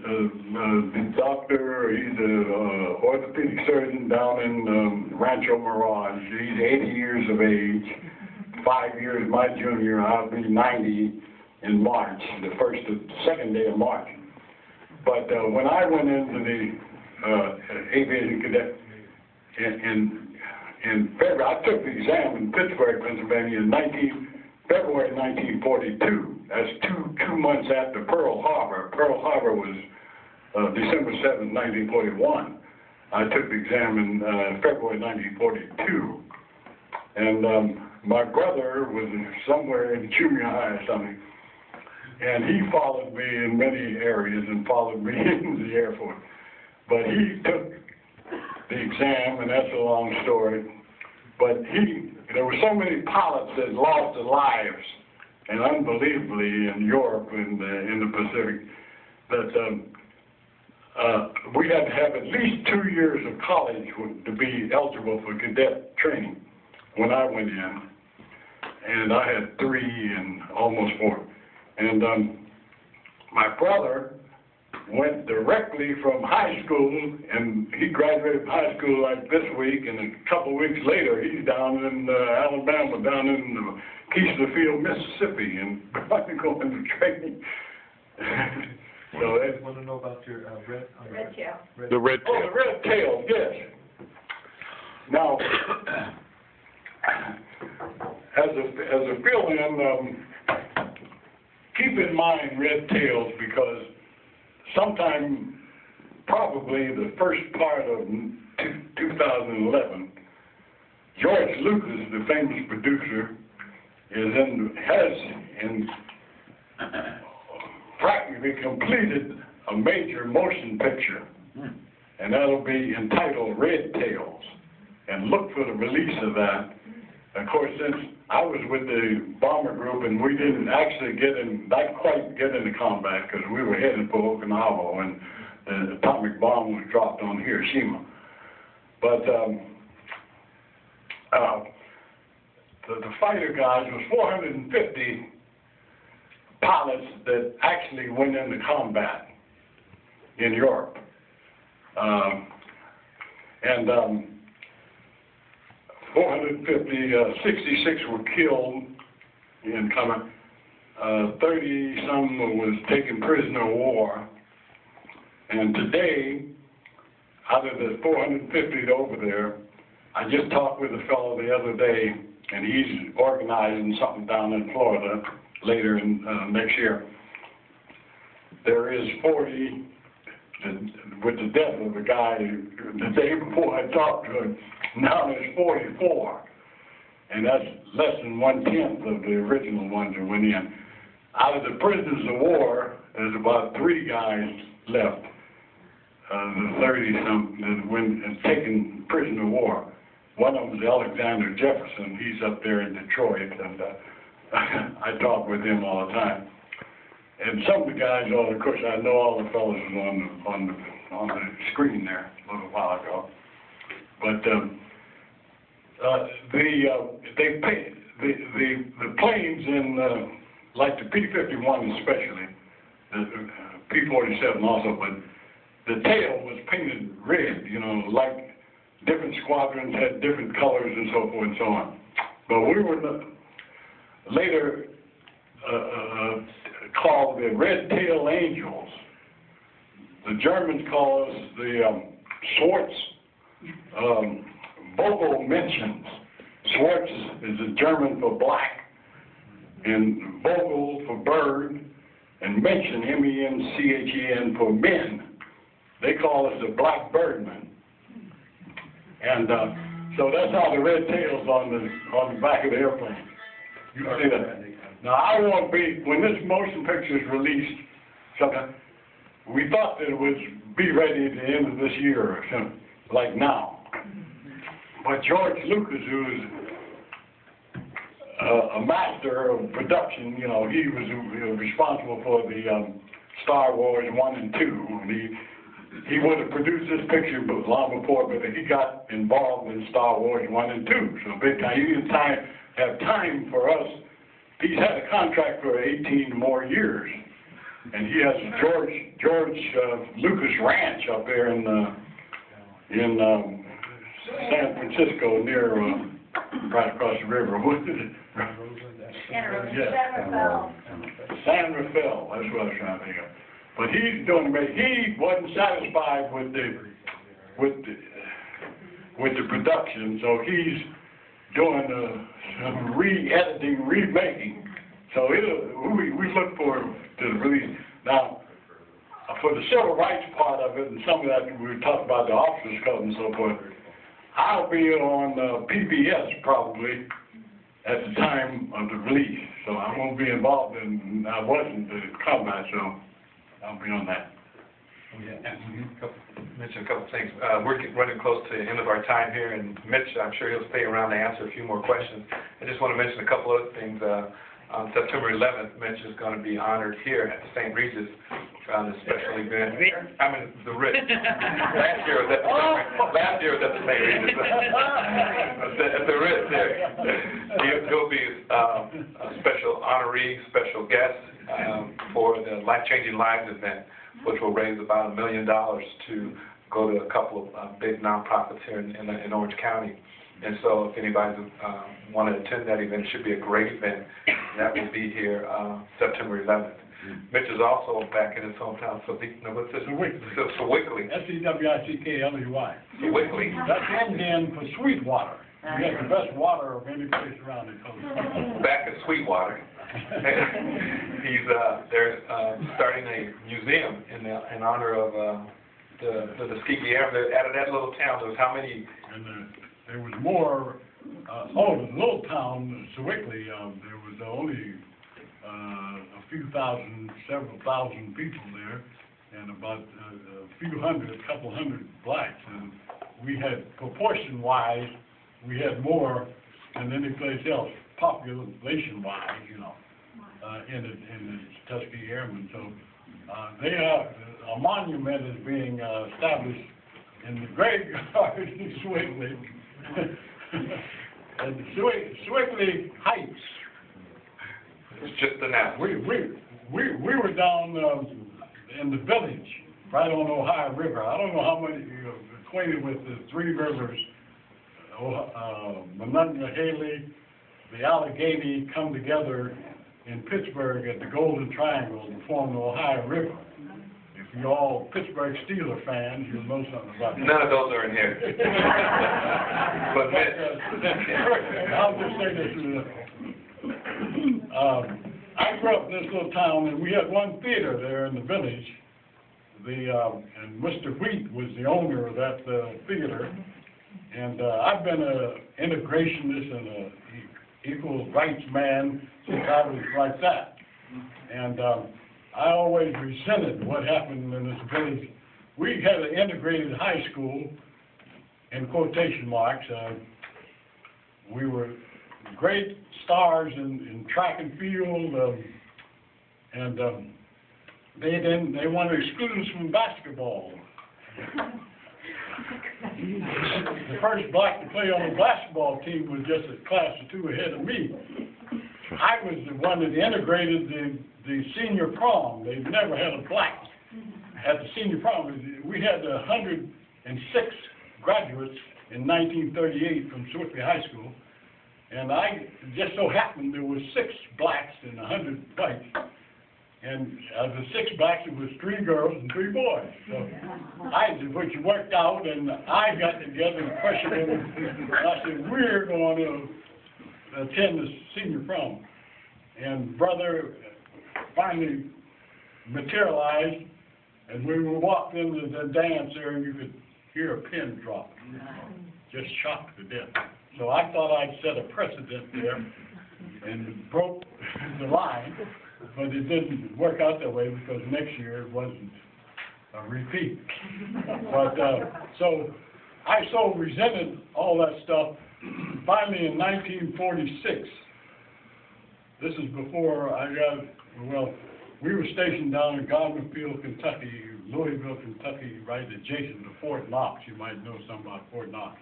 the doctor. He's an orthopedic surgeon down in Rancho Mirage. He's 80 years of age, 5 years my junior. I'll be 90 in March, the second day of March. But when I went into the aviation cadet in February, I took the exam in Pittsburgh, Pennsylvania in February 1942. That's two months after Pearl Harbor. Pearl Harbor was December 7, 1941. I took the exam in February 1942. And my brother was somewhere in junior high or something. And he followed me in many areas and followed me into the Air Force. But he took the exam, and that's a long story. But there were so many pilots that lost their lives, and unbelievably in Europe and in the Pacific, that we had to have at least 2 years of college to be eligible for cadet training when I went in. And I had 3 and almost 4. And my brother went directly from high school, and he graduated from high school like this week, and a couple of weeks later, he's down in Alabama, down in Keeslerfield, Mississippi, and going to training. So I want to know about your red tail. The red tail. Oh, the red tail, yes. Now, as a fill-in, keep in mind red tails, because sometime, probably the first part of 2011, George Lucas, the famous producer, has practically completed a major motion picture, and that'll be entitled Red Tails. And look for the release of that. Of course, since I was with the bomber group, and we didn't actually not quite get into combat, because we were headed for Okinawa when the atomic bomb was dropped on Hiroshima. But the fighter guys was 450 pilots that actually went into combat in Europe. And 450, 66 were killed in combat. 30-some was taken prisoner of war. And today, out of the 450 over there, I just talked with a fellow the other day, and he's organizing something down in Florida later in next year. There is 40, with the death of the guy the day before I talked to him, now there's 44. And that's less than 1/10 of the original ones that went in. Out of the prisoners of war, there's about 3 guys left. The 30-some that went and taken prisoner of war. One of them is Alexander Jefferson. He's up there in Detroit, and I talk with him all the time. And some of the guys, of course, I know all the fellows on the screen there a little while ago. But the planes in like the P-51 especially, the P-47 also, but the tail was painted red, like different squadrons had different colors and so forth and so on. But we were later called the Red Tail Angels. The Germans call us the Schwarz Vogelmännchen. Schwarz is a German for black, and Vogel for bird, and Männchen, M-E-N-C-H-E-N, for men. They call us the Black Birdmen. And so that's how the red tail's on the back of the airplane. You see that? Now I won't be, when this motion picture is released, we thought that it would be ready at the end of this year or something, like now. But George Lucas, who's a master of production, he was responsible for the Star Wars 1 and 2. He would have produced this picture long before, but he got involved in Star Wars 1 and 2. So big time. He didn't have time for us. He's had a contract for 18 more years. and he has a George Lucas Ranch up there in San Francisco near right across the river. San Rafael, that's what I was trying to think of. But he's doing great. He wasn't satisfied with the production, so he's doing some re-editing, remaking. So we look forward to the release. Now, for the civil rights part of it, and some of that we talked about the officers' club and so forth, I'll be on PBS probably at the time of the release. So I won't be involved in, I wasn't the combat, so I'll be on that. Mention a couple of things. We're running close to the end of our time here, and Mitch, I'm sure he'll stay around to answer a few more questions. I just want to mention a couple other things. On September 11th, Mitch is going to be honored here at the St. Regis on a special event. I mean, the Ritz. Last year was at the St. Regis. At the Ritz there. He'll be a special honoree, special guest for the Life-Changing Lives event, which will raise about $1 million to go to a couple of big nonprofits here in Orange County. And so if anybody want to attend that event, it should be a great event. That will be here September 11th. Mitch is also back in his hometown, so what's this? Sewickley. S-E-W-I-C-K-L-E-Y. Sewickley. That's Indian for Sweetwater. We have the best water of any place around the coast. Back in Sweetwater. They're starting a museum in honor of the Tuskegee Airman. Out of that little town, there was how many? And there was more. The little town, Sewickley, there was only a few thousand, several thousand people there, and about a couple hundred blacks. And we had, proportion-wise, we had more than any place else, population-wise, you know, in the Tuskegee Airmen. So a monument is being established in the graveyard in Sewickley. And Sewickley Heights. It's just announced. We were down in the village, right on the Ohio River. I don't know how many you're acquainted with the three rivers, Monongah, Haley, the Allegheny come together in Pittsburgh at the Golden Triangle to form the Ohio River. If you're all Pittsburgh Steelers fans, you'll know something about that. None of those are in here. But I'll just say this. I grew up in this little town, and we had one theater there in the village. And Mr. Wheat was the owner of that theater. And I've been an integrationist and an equal rights man since I was like that. And I always resented what happened in this village. We had an integrated high school, in quotation marks. We were great stars in track and field, and they wanted to exclude us from basketball. The first black to play on the basketball team was just a class or two ahead of me. I was the one that integrated the senior prom. They've never had a black at the senior prom. We had 106 graduates in 1938 from Sewickley High School, and I just so happened there were 6 blacks and 100 whites. And of the 6 blacks, it was 3 girls and 3 boys. So which worked out, and I got together and pressured them. And I said, we're going to attend the senior prom. And brother finally materialized, and we walked into the dance there, and you could hear a pin drop. Just shocked to death. So I thought I'd set a precedent there and broke the line. But it didn't work out that way because next year it wasn't a repeat. But so I so resented all that stuff. Finally, in 1946, this is before I got, well, we were stationed down in Garden Field, Kentucky, Louisville, Kentucky, right adjacent to Fort Knox. You might know something about Fort Knox.